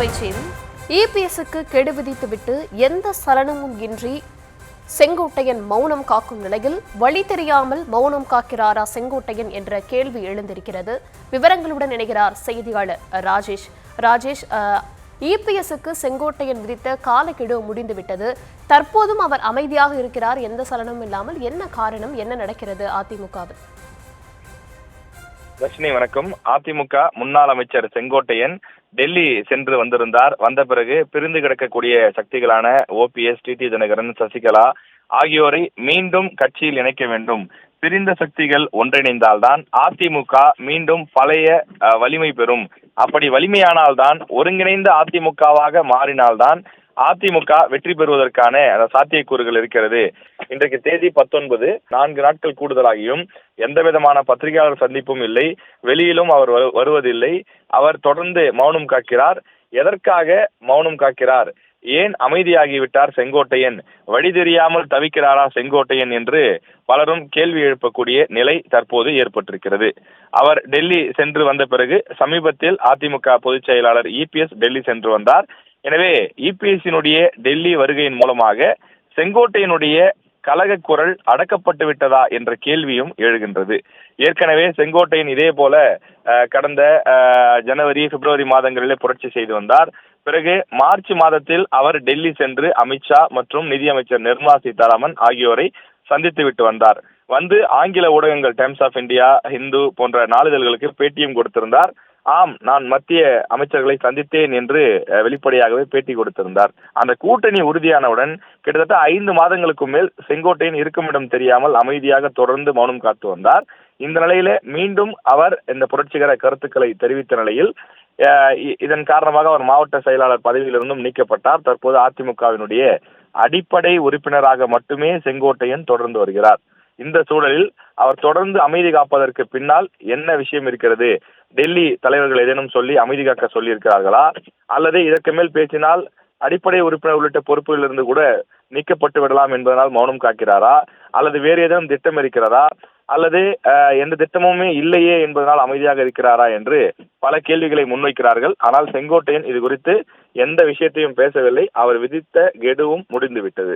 அண்மைச் செய்தி. இபிஎஸ்க்கு கெடு விதித்துவிட்டு எந்த சலனமும் இன்றி செங்கோட்டையன் மௌனம் காக்கும் நிலையில் வழி தெரியாமல் மௌனம் காக்கிறாரா செங்கோட்டையன் என்ற கேள்வி எழுந்திருக்கிறது. விவரங்களுடன் இணைகிறார் செய்தியாளர் ராஜேஷ். ராஜேஷ், இபிஎஸ்க்கு செங்கோட்டையன் விதித்த காலக்கெடு முடிந்துவிட்டது. தற்போதும் அவர் அமைதியாக இருக்கிறார், எந்த சலனமும் இல்லாமல். என்ன காரணம், என்ன நடக்கிறது அதிமுகவில்? தர்ஷினி வணக்கம். அதிமுக முன்னாள் அமைச்சர் செங்கோட்டையன் டெல்லி சென்று வந்திருந்தார். வந்த பிறகு பிரிந்து கிடக்கக்கூடிய சக்திகளான ஓபிஎஸ், டிடி தினகரன், சசிகலா ஆகியோரை மீண்டும் கட்சியில் இணைக்க வேண்டும். பிரிந்த சக்திகள் ஒன்றிணைந்தால்தான் அதிமுக மீண்டும் பழைய வலிமை பெறும். அப்படி வலிமையானால்தான், ஒருங்கிணைந்த அதிமுகவாக மாறினால்தான் அதிமுக வெற்றி பெறுவதற்கான சாத்தியக்கூறுகள் இருக்கிறது. இன்றைக்கு தேதி 19, 4 நாட்கள் கூடுதலாகியும் எந்த விதமான பத்திரிகையாளர் சந்திப்பும் இல்லை, வெளியிலும் அவர் வருவதில்லை. அவர் தொடர்ந்து மௌனம் காக்கிறார். எதற்காக மௌனம் காக்கிறார்? ஏன் அமைதியாகிவிட்டார் செங்கோட்டையன்? வழி தெரியாமல் தவிக்கிறாரா செங்கோட்டையன் என்று பலரும் கேள்வி எழுப்பக்கூடிய நிலை தற்போது ஏற்பட்டிருக்கிறது. அவர் டெல்லி சென்று வந்த பிறகு சமீபத்தில் அதிமுக பொதுச் செயலாளர் இபிஎஸ் டெல்லி சென்று வந்தார். எனவே இபிஎஸ்னுடைய டெல்லி வருகையின் மூலமாக செங்கோட்டையனுடைய கலக குரல் அடக்கப்பட்டு விட்டதா என்ற கேள்வியும் எழுகின்றது. ஏற்கனவே செங்கோட்டையன் இதே போல கடந்த ஜனவரி, பிப்ரவரி மாதங்களிலே புரட்சி செய்து வந்தார். பிறகு மார்ச் மாதத்தில் அவர் டெல்லி சென்று அமித்ஷா மற்றும் நிதியமைச்சர் நிர்மலா சீதாராமன் ஆகியோரை சந்தித்து விட்டு வந்தார். வந்து ஆங்கில ஊடகங்கள் டைம்ஸ் ஆஃப் இந்தியா, ஹிந்து போன்ற நாளிதழ்களுக்கு பேட்டியும் கொடுத்திருந்தார். ஆம், நான் மத்திய அமைச்சர்களை சந்தித்தேன் என்று வெளிப்படையாகவே பேட்டி கொடுத்திருந்தார். அந்த கூட்டணி உறுதியானவுடன் கிட்டத்தட்ட 5 மாதங்களுக்கு மேல் செங்கோட்டையன் இருக்குமிடம் தெரியாமல் அமைதியாக தொடர்ந்து மௌனம் காத்து வந்தார். இந்த நிலையில மீண்டும் அவர் இந்த புரட்சிகர கருத்துக்களை தெரிவித்த நிலையில் இதன் காரணமாக அவர் மாவட்ட செயலாளர் பதவியிலிருந்தும் நீக்கப்பட்டார். தற்போது அதிமுகவினுடைய அடிப்படை உறுப்பினராக மட்டுமே செங்கோட்டையன் தொடர்ந்து வருகிறார். இந்த சூழலில் அவர் தொடர்ந்து அமைதி காப்பதற்கு பின்னால் என்ன விஷயம் இருக்கிறது? டெல்லி தலைவர்கள் ஏதேனும் சொல்லி அமைதி காக்க சொல்லி இருக்கிறார்களா? அல்லது இதற்கு மேல் பேசினால் அடிப்படை உறுப்பினர் உள்ளிட்ட பொறுப்புகளிலிருந்து கூட நீக்கப்பட்டு விடலாம் என்பதனால் மௌனம் காக்கிறாரா? அல்லது வேறு ஏதேனும் திட்டம் இருக்கிறதா? அல்லது எந்த திட்டமுமே இல்லையே என்பதனால் அமைதியாக இருக்கிறாரா என்று பல கேள்விகளை முன்வைக்கிறார்கள். ஆனால் செங்கோட்டையன் இது குறித்து எந்த விஷயத்தையும் பேசவில்லை. அவர் விதித்த கெடுவும் முடிந்துவிட்டது.